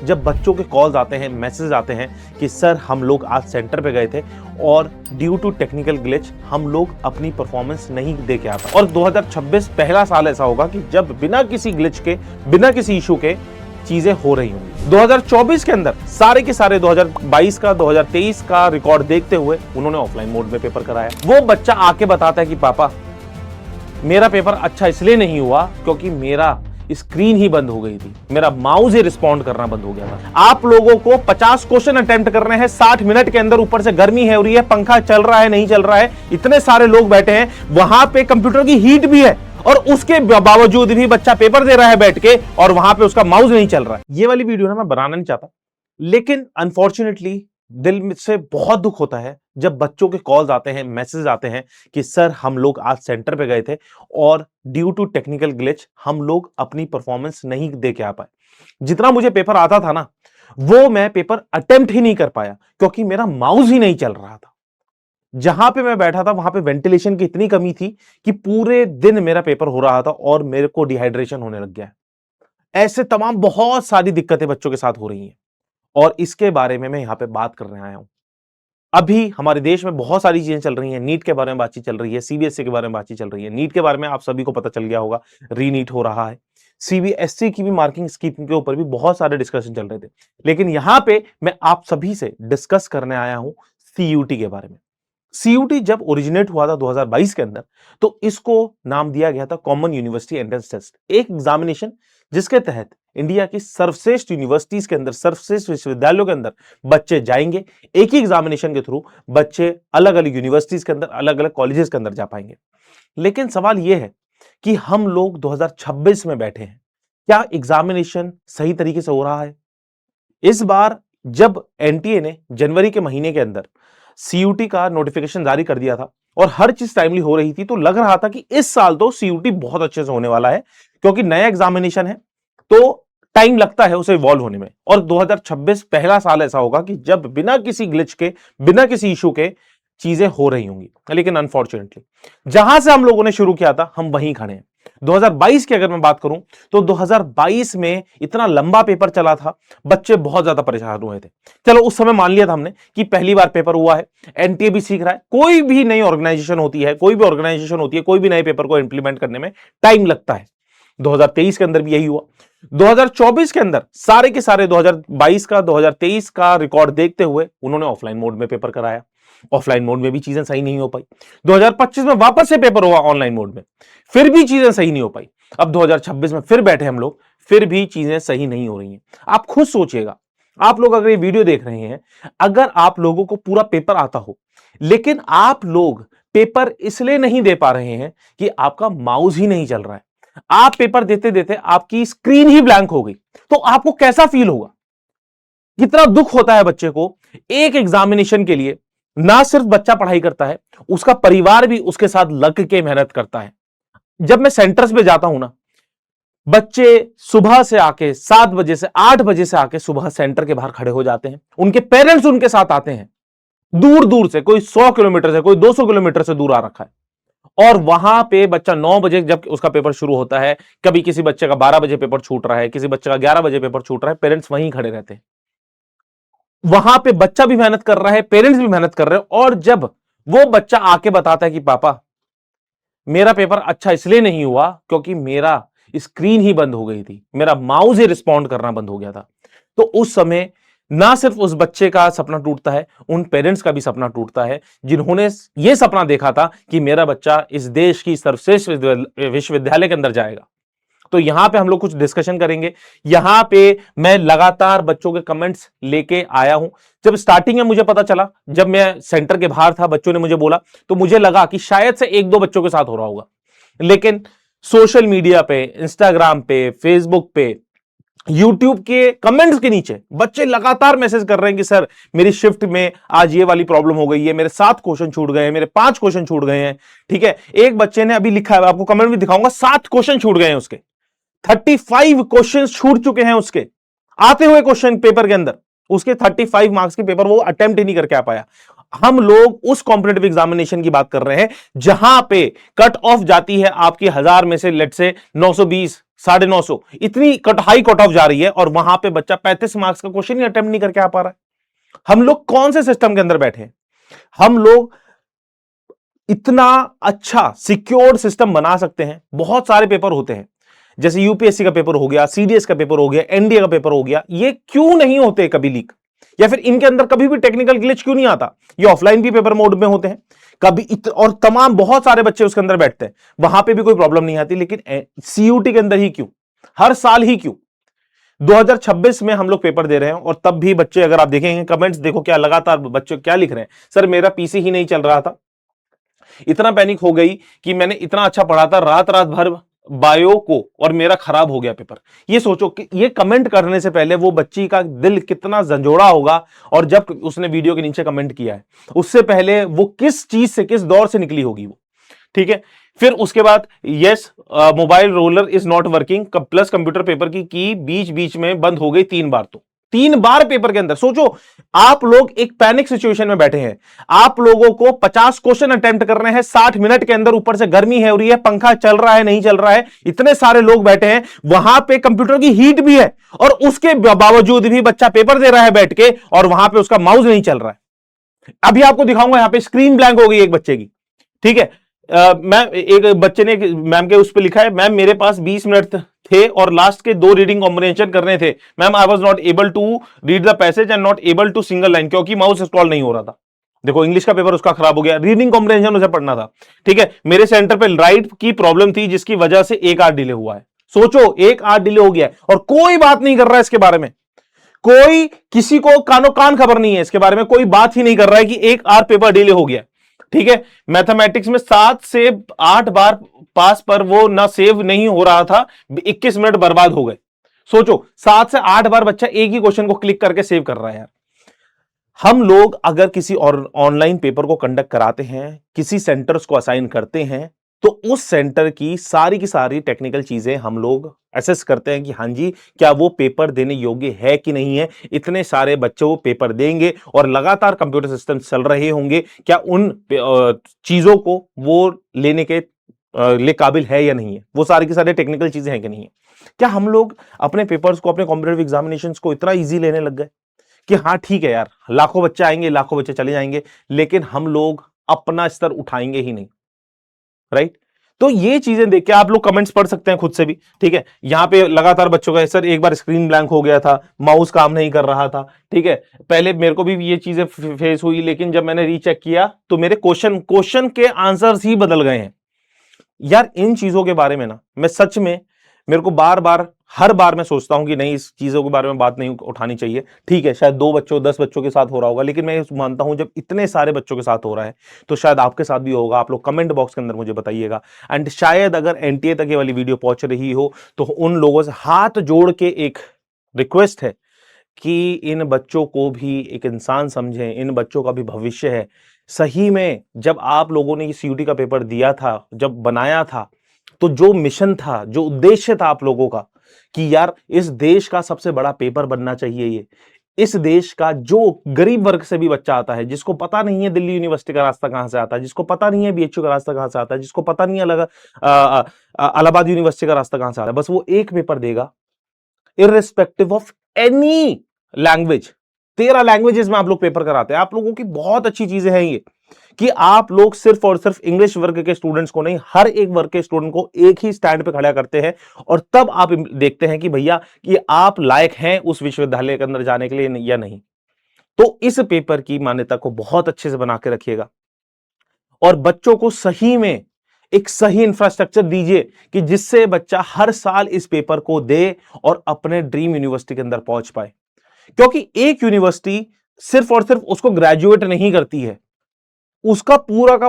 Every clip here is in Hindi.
जब बच्चों के कॉल्स आते हैं, मैसेज आते हैं कि सर हम लोग आज सेंटर पे गए थे और ड्यू टू टेक्निकल ग्लिच हम लोग अपनी परफॉर्मेंस नहीं दे के आ पाए। और 2026 पहला साल ऐसा होगा कि जब बिना किसी ग्लिच के, बिना किसी इशू के चीजें हो रही होंगी। 2024 के अंदर सारे के सारे 2022 का, 2023 का रिकॉर्ड देखते हुए उन्होंने ऑफलाइन मोड में पेपर कराया। वो बच्चा आके बताता है कि पापा मेरा पेपर अच्छा इसलिए नहीं हुआ क्योंकि मेरा स्क्रीन ही बंद हो गई थी, मेरा माउस ही रिस्पॉन्ड करना बंद हो गया था। आप लोगों को 50 क्वेश्चन अटेम्प्ट करने हैं 60 मिनट के अंदर, ऊपर से गर्मी है हो रही है, पंखा चल रहा है नहीं चल रहा है, इतने सारे लोग बैठे हैं, वहां पे कंप्यूटर की हीट भी है और उसके बावजूद भी बच्चा पेपर दे रहा है बैठ के और वहां पे उसका माउस नहीं चल रहा है। ये वाली वीडियो ना मैं बनाना नहीं चाहता, लेकिन अनफॉर्चुनेटली दिल में से बहुत दुख होता है जब बच्चों के कॉल्स आते हैं, मैसेज आते हैं कि सर हम लोग आज सेंटर पे गए थे और ड्यू टू टेक्निकल ग्लिच हम लोग अपनी परफॉर्मेंस नहीं दे के आ पाए। जितना मुझे पेपर आता था ना, वो मैं पेपर अटेम्प्ट ही नहीं कर पाया क्योंकि मेरा माउस ही नहीं चल रहा था। जहां पे मैं बैठा था वहां पे वेंटिलेशन की इतनी कमी थी कि पूरे दिन मेरा पेपर हो रहा था और मेरे को डिहाइड्रेशन होने लग गया। ऐसे तमाम बहुत सारी दिक्कतें बच्चों के साथ हो रही हैं और इसके बारे में मैं यहां पे बात करने आया हूं। अभी हमारे देश में बहुत सारी चीजें चल रही हैं, नीट के बारे में बातचीत चल रही है, सीबीएसई के बारे में बातचीत चल रही है। नीट के बारे में आप सभी को पता चल गया होगा, रीनीट हो रहा है। सीबीएसई की भी मार्किंग स्कीम के ऊपर भी बहुत सारे डिस्कशन चल रहे थे, लेकिन यहां पे मैं आप सभी से डिस्कस करने आया हूं सीयूटी के बारे में। सीयूटी जब ओरिजिनेट हुआ था 2022 के अंदर, तो इसको नाम दिया गया था कॉमन यूनिवर्सिटी एंट्रेंस टेस्ट, एक एग्जामिनेशन जिसके तहत इंडिया की सर्वश्रेष्ठ यूनिवर्सिटीज के अंदर, सर्वश्रेष्ठ विश्वविद्यालयों के अंदर बच्चे जाएंगे। एक ही एग्जामिनेशन के थ्रू बच्चे अलग अलग यूनिवर्सिटीज के अंदर, अलग अलग कॉलेजेस के अंदर जा पाएंगे। लेकिन सवाल यह है कि हम लोग 2026 में बैठे हैं, क्या एग्जामिनेशन सही तरीके से हो रहा है? इस बार जब एनटीए ने जनवरी के महीने के अंदर सीयूटी का नोटिफिकेशन जारी कर दिया था और हर चीज टाइमली हो रही थी, तो लग रहा था कि इस साल तो सीयूटी बहुत अच्छे से होने वाला है क्योंकि नया एग्जामिनेशन है तो टाइम लगता है उसे इवॉल्व होने में। और 2026 पहला साल ऐसा होगा कि जब बिना किसी ग्लिच के, बिना किसी इशू के चीजें हो रही होंगी। लेकिन अनफॉर्चुनेटली जहां से हम लोगों ने शुरू किया था हम वहीं खड़े हैं। 2022 की अगर मैं बात करूं तो 2022 में इतना लंबा पेपर चला था, बच्चे बहुत ज्यादा परेशान हुए थे। चलो उस समय मान लिया था हमने कि पहली बार पेपर हुआ है, एनटीए भी सीख रहा है। कोई भी नई ऑर्गेनाइजेशन होती है, कोई भी ऑर्गेनाइजेशन होती है, कोई भी नए पेपर को इंप्लीमेंट करने में टाइम लगता है। 2023 के अंदर भी यही हुआ। 2024 के अंदर सारे के सारे 2022 का, 2023 का रिकॉर्ड देखते हुए उन्होंने ऑफलाइन मोड में पेपर कराया। ऑफलाइन मोड में भी चीजें सही नहीं हो पाई। 2025 में वापस से पेपर हुआ ऑनलाइन मोड में, फिर भी चीजें सही नहीं हो पाई। अब 2026 में फिर बैठे हम लोग, फिर भी चीजें सही नहीं हो रही हैं। आप खुद सोचिएगा, आप लोग अगर ये वीडियो देख रहे हैं, अगर आप लोगों को पूरा पेपर आता हो लेकिन आप लोग पेपर इसलिए नहीं दे पा रहे हैं कि आपका माउस ही नहीं चल रहा है, आप पेपर देते देते आपकी स्क्रीन ही ब्लैंक हो गई, तो आपको कैसा फील होगा? कितना दुख होता है बच्चे को। एक एग्जामिनेशन के लिए ना सिर्फ बच्चा पढ़ाई करता है, उसका परिवार भी उसके साथ लग के मेहनत करता है। जब मैं सेंटर्स पे जाता हूं ना, बच्चे सुबह से आके 7 बजे से 8 बजे से आके सुबह सेंटर के बाहर खड़े हो जाते हैं, उनके पेरेंट्स उनके साथ आते हैं, दूर दूर से, कोई 100 किलोमीटर से, कोई 200 किलोमीटर से दूर आ रखा है। और वहां पे बच्चा 9 बजे जब उसका पेपर शुरू होता है, कभी किसी बच्चे का 12 बजे पेपर छूट रहा है, किसी बच्चे का 11 बजे पेपर छूट रहा है, पेरेंट्स वहीं खड़े रहते हैं। वहां पे बच्चा भी मेहनत कर रहा है, पेरेंट्स भी मेहनत कर रहे हैं। और जब वो बच्चा आके बताता है कि पापा मेरा पेपर अच्छा इसलिए नहीं हुआ क्योंकि मेरा स्क्रीन ही बंद हो गई थी, मेरा माउस ही रिस्पॉन्ड करना बंद हो गया था, तो उस समय ना सिर्फ उस बच्चे का सपना टूटता है, उन पेरेंट्स का भी सपना टूटता है जिन्होंने यह सपना देखा था कि मेरा बच्चा इस देश की सर्वश्रेष्ठ विश्वविद्यालय के अंदर जाएगा। तो यहां पे हम लोग कुछ डिस्कशन करेंगे। यहां पे मैं लगातार बच्चों के कमेंट्स लेके आया हूं। जब स्टार्टिंग में मुझे पता चला, जब मैं सेंटर के बाहर था, बच्चों ने मुझे बोला, तो मुझे लगा कि शायद से 1-2 बच्चों के साथ हो रहा होगा। लेकिन सोशल मीडिया पे, इंस्टाग्राम पे, फेसबुक पे, यूट्यूब के कमेंट्स के नीचे बच्चे लगातार मैसेज कर रहे हैं कि सर मेरी शिफ्ट में आज ये वाली प्रॉब्लम हो गई है, मेरे 7 क्वेश्चन छूट गए हैं, मेरे 5 क्वेश्चन छूट गए हैं। ठीक है, एक बच्चे ने अभी लिखा है, आपको कमेंट भी दिखाऊंगा, 7 क्वेश्चन छूट गए हैं उसके, 35 क्वेश्चन छूट चुके हैं उसके आते हुए क्वेश्चन पेपर के अंदर। उसके 35 मार्क्स के पेपर वो अटेम्प्ट ही नहीं करके आ पाया। हम लोग उस कॉम्पिटेटिव एग्जामिनेशन की बात कर रहे हैं जहां पे कट ऑफ जाती है आपकी 1000 में से लेट से 920, 950, इतनी हाई कट ऑफ जा रही है और वहां पे बच्चा 35 मार्क्स का क्वेश्चन ही अटेम्प्ट नहीं करके आ पा रहा है। हम लोग कौन से सिस्टम के अंदर बैठे हैं? हम लोग इतना अच्छा सिक्योर सिस्टम बना सकते हैं। बहुत सारे पेपर होते हैं, जैसे यूपीएससी का पेपर हो गया, सीडीएस का पेपर हो गया, एनडीए का पेपर हो गया, ये क्यों नहीं होते कभी लीक, या फिर इनके अंदर कभी भी टेक्निकल ग्लिच क्यों नहीं आता? ये ऑफलाइन भी पेपर मोड में होते हैं कभी और तमाम बहुत सारे बच्चे उसके अंदर बैठते हैं, वहां पे भी कोई प्रॉब्लम नहीं आती, लेकिन सीयूटी के अंदर ही क्यों, हर साल ही क्यों? 2026 में हम लोग पेपर दे रहे हैं और तब भी बच्चे, अगर आप देखेंगे कमेंट्स देखो क्या लगातार बच्चे क्या लिख रहे हैं, सर मेरा पीसी ही नहीं चल रहा था, इतना पैनिक हो गई कि मैंने इतना अच्छा पढ़ा था रात रात भर बायो को और मेरा खराब हो गया पेपर। ये सोचो कि ये कमेंट करने से पहले वो बच्ची का दिल कितना झंझोड़ा होगा, और जब उसने वीडियो के नीचे कमेंट किया है उससे पहले वो किस चीज से, किस दौर से निकली होगी वो। ठीक है, फिर उसके बाद yes mobile roller is not working, plus computer paper की बीच बीच में बंद हो गई 3 बार, तो 3 बार पेपर के अंदर। सोचो आप लोग एक पैनिक सिचुएशन में बैठे हैं, आप लोगों को 50 क्वेश्चन अटेम्प्ट कर रहे हैं 60 मिनट के अंदर, ऊपर से गर्मी है हो रही है, पंखा चल रहा है नहीं चल रहा है, इतने सारे लोग बैठे हैं, वहां पे कंप्यूटर की हीट भी है और उसके बावजूद भी बच्चा पेपर दे रहा है बैठ के, और वहां पे उसका माउस नहीं चल रहा है। अभी आपको दिखाऊंगा, यहां पे स्क्रीन ब्लैंक हो गई एक बच्चे की। ठीक है, मैम एक बच्चे ने मैम के उस पर लिखा है, मैम मेरे पास 20 मिनट थे और लास्ट के 2 रीडिंग कॉम्बिनेशन करने थे, ma'am I was not able to read the passage and not able to single line, क्योंकि माउस स्क्रॉल नहीं हो रहा था। देखो इंग्लिश का पेपर उसका खराब हो गया, रीडिंग कॉम्बिनेशन उसे पढ़ना था। ठीक है, मेरे सेंटर पे राइट की प्रॉब्लम थी जिसकी वजह से 1 आवर डिले हुआ है। सोचो 1 आवर डिले हो गया है और कोई बात नहीं कर रहा है इसके बारे में, कोई किसी को कानो कान खबर नहीं है इसके बारे में, कोई बात ही नहीं कर रहा है कि 1 आवर पेपर डिले हो गया। ठीक है, मैथमेटिक्स में 7 से 8 बार पास पर वो ना सेव नहीं हो रहा था, 21 मिनट बर्बाद हो गए। सोचो 7 से 8 बार बच्चा एक ही क्वेश्चन को क्लिक करके सेव कर रहा है यार। हम लोग अगर किसी और ऑनलाइन पेपर को कंडक्ट कराते हैं, किसी सेंटर्स को असाइन करते हैं, तो उस सेंटर की सारी टेक्निकल चीजें हम लोग असेस करते हैं कि हाँ जी क्या वो पेपर देने योग्य है कि नहीं है, इतने सारे बच्चे वो पेपर देंगे और लगातार कंप्यूटर सिस्टम चल रहे होंगे, क्या उन चीजों को वो लेने के लिए काबिल है या नहीं है, वो सारी की सारी टेक्निकल चीजें हैं कि नहीं है। क्या हम लोग अपने पेपर्स को, अपने कॉम्पिटेटिव एग्जामिनेशंस को इतना इजी लेने लग गए कि हाँ ठीक है यार, लाखों बच्चे आएंगे, लाखों बच्चे चले जाएंगे, लेकिन हम लोग अपना स्तर उठाएंगे ही नहीं, राइट? तो ये चीजें देख के आप लोग कमेंट्स पढ़ सकते हैं खुद से भी। ठीक है, यहां पे लगातार बच्चों का, सर एक बार स्क्रीन ब्लैंक हो गया था, माउस काम नहीं कर रहा था। ठीक है, पहले मेरे को भी ये चीजें फेस हुई, लेकिन जब मैंने रीचेक किया तो मेरे क्वेश्चन के आंसर्स ही बदल गए हैं। यार इन चीजों के बारे में ना मैं सच में, मेरे को हर बार मैं सोचता हूं कि नहीं इस चीजों के बारे में बात नहीं उठानी चाहिए। ठीक है, शायद 2 बच्चों 10 बच्चों के साथ हो रहा होगा, लेकिन मैं मानता हूं जब इतने सारे बच्चों के साथ हो रहा है तो शायद आपके साथ भी होगा। आप लोग कमेंट बॉक्स के अंदर मुझे बताइएगा। एंड शायद अगर एनटीए तक ये वाली वीडियो पहुंच रही हो तो उन लोगों से हाथ जोड़ के एक रिक्वेस्ट है कि इन बच्चों को भी एक इंसान समझें, इन बच्चों का भी भविष्य है। सही में जब आप लोगों ने ये सीयूटी का पेपर दिया था, जब बनाया था, तो जो मिशन था, जो उद्देश्य था आप लोगों का कि यार इस देश का सबसे बड़ा पेपर बनना चाहिए, ये इस देश का जो गरीब वर्ग से भी बच्चा आता है, जिसको पता नहीं है दिल्ली यूनिवर्सिटी का रास्ता कहां से आता है, जिसको पता नहीं है बीएचयू का रास्ता कहां से आता है, जिसको पता नहीं है इलाहाबाद यूनिवर्सिटी का रास्ता कहां से आता है, बस वो एक पेपर देगा irrespective of any language. 13 languages में आप लोग पेपर कराते हैं। आप लोगों की बहुत अच्छी चीजें हैं ये कि आप लोग सिर्फ और सिर्फ इंग्लिश वर्ग के स्टूडेंट्स को नहीं, हर एक वर्ग के स्टूडेंट को एक ही स्टैंड पे खड़ा करते हैं, और तब आप देखते हैं कि भैया कि आप लायक हैं उस विश्वविद्यालय के अंदर जाने के लिए या नहीं। तो इस पेपर की मान्यता को बहुत अच्छे से बना के रखिएगा और बच्चों को सही में एक सही इंफ्रास्ट्रक्चर दीजिए कि जिससे बच्चा हर साल इस पेपर को दे और अपने ड्रीम यूनिवर्सिटी के अंदर पहुंच पाए। क्योंकि एक यूनिवर्सिटी सिर्फ और सिर्फ उसको ग्रेजुएट नहीं करती है, उसका पूरा का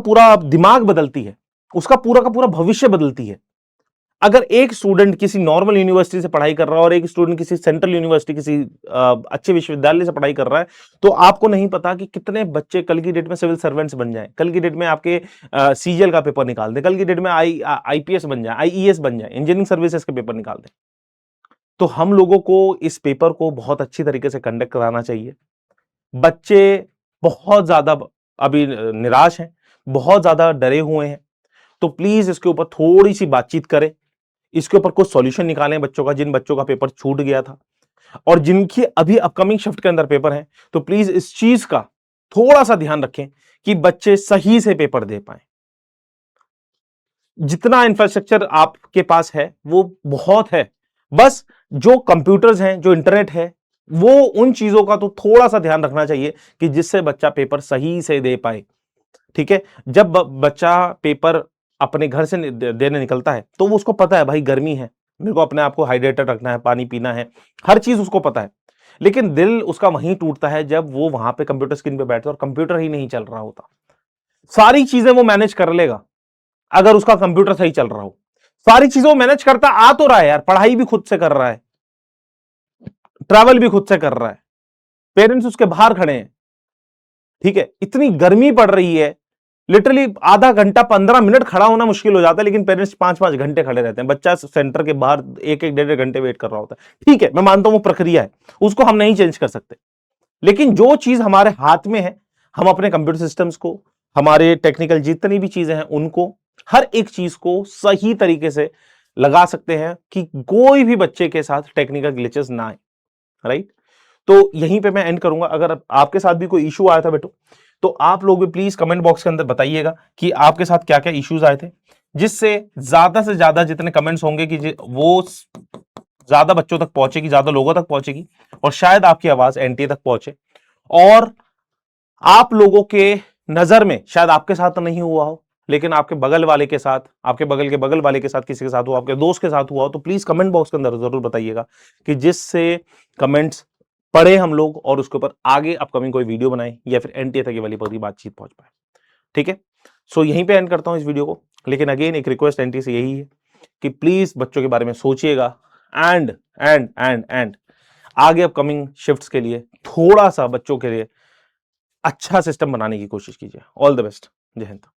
पूरा दिमाग बदलती है, उसका पूरा का पूरा भविष्य बदलती है। अगर एक स्टूडेंट किसी नॉर्मल यूनिवर्सिटी से पढ़ाई कर रहा है और एक स्टूडेंट किसी सेंट्रल यूनिवर्सिटी, किसी अच्छे विश्वविद्यालय से पढ़ाई कर रहा है, तो आपको नहीं पता कि कितने बच्चे कल की डेट में सिविल सर्वेंट्स बन जाएं, कल की डेट में आपके सीजीएल का पेपर निकाल दें, कल की डेट में आईपीएस बन जाए, आईईएस बन जाए, इंजीनियरिंग सर्विसेज के पेपर निकाल दें। तो हम लोगों को इस पेपर को बहुत अच्छी तरीके से कंडक्ट कराना चाहिए। बच्चे बहुत ज्यादा अभी निराश हैं, बहुत ज्यादा डरे हुए हैं। तो प्लीज इसके ऊपर थोड़ी सी बातचीत करें, इसके ऊपर कुछ सॉल्यूशन निकालें बच्चों का, जिन बच्चों का पेपर छूट गया था और जिनकी अभी अपकमिंग शिफ्ट के अंदर पेपर है। तो प्लीज इस चीज का थोड़ा सा ध्यान रखें कि बच्चे सही से पेपर दे पाए। जितना इंफ्रास्ट्रक्चर आपके पास है वो बहुत है, बस जो कंप्यूटर्स हैं, जो इंटरनेट है, वो उन चीजों का तो थोड़ा सा ध्यान रखना चाहिए कि जिससे बच्चा पेपर सही से दे पाए। ठीक है, जब बच्चा पेपर अपने घर से देने निकलता है तो वो उसको पता है भाई गर्मी है, मेरे को अपने आप को हाइड्रेटेड रखना है, पानी पीना है, हर चीज उसको पता है। लेकिन दिल उसका वहीं टूटता है जब वो वहां पे कंप्यूटर स्क्रीन पे बैठता है और कंप्यूटर ही नहीं चल रहा होता। सारी चीजें वो मैनेज कर लेगा अगर उसका कंप्यूटर सही चल रहा हो। सारी चीजें वो मैनेज करता आ तो रहा है यार, पढ़ाई भी खुद से कर रहा है, ट्रैवल भी खुद से कर रहा है, पेरेंट्स उसके बाहर खड़े हैं। ठीक है, इतनी गर्मी पड़ रही है, लिटरली आधा घंटा 15 मिनट खड़ा होना मुश्किल हो जाता है, लेकिन पेरेंट्स 5-5 घंटे खड़े रहते हैं। बच्चा सेंटर के बाहर 1-1 1.5 घंटे वेट कर रहा होता है। ठीक है, मैं मानता हूं वो प्रक्रिया है, उसको हम नहीं चेंज कर सकते, लेकिन जो चीज हमारे हाथ में है, हम अपने कंप्यूटर सिस्टम्स को, हमारे टेक्निकल जितनी भी चीजें हैं उनको, हर एक चीज को सही तरीके से लगा सकते हैं कि कोई भी बच्चे के साथ टेक्निकल ग्लिचेस ना आए। राइट, तो यहीं पे मैं एंड करूंगा। अगर आपके साथ भी कोई इशू आया था बेटो, तो आप लोग भी प्लीज कमेंट बॉक्स के अंदर बताइएगा कि आपके साथ क्या क्या इश्यूज आए थे, जिससे ज्यादा से ज्यादा जितने कमेंट्स होंगे कि वो ज्यादा बच्चों तक पहुंचेगी, ज्यादा लोगों तक पहुंचेगी, और शायद आपकी आवाज एनटीए तक पहुंचे। और आप लोगों के नजर में शायद आपके साथ तो नहीं हुआ हो, लेकिन आपके बगल वाले के साथ, आपके बगल के बगल वाले के साथ, किसी के साथ हुआ, आपके दोस्त के साथ हुआ हो, तो प्लीज कमेंट बॉक्स के अंदर जरूर बताइएगा कि जिससे कमेंट्स पढ़े हम लोग और उसके ऊपर आगे अपकमिंग कोई वीडियो बनाए या फिर एनटीए तक ये वाली पूरी बातचीत पहुंच पाए। ठीक है, सो यहीं पे एंड करता हूं इस वीडियो को, लेकिन अगेन एक रिक्वेस्ट एनटीए से यही है कि प्लीज बच्चों के बारे में सोचिएगा एंड आगे अपकमिंग शिफ्ट्स के लिए थोड़ा सा बच्चों के लिए अच्छा सिस्टम बनाने की कोशिश कीजिए। ऑल द बेस्ट, जय हिंद।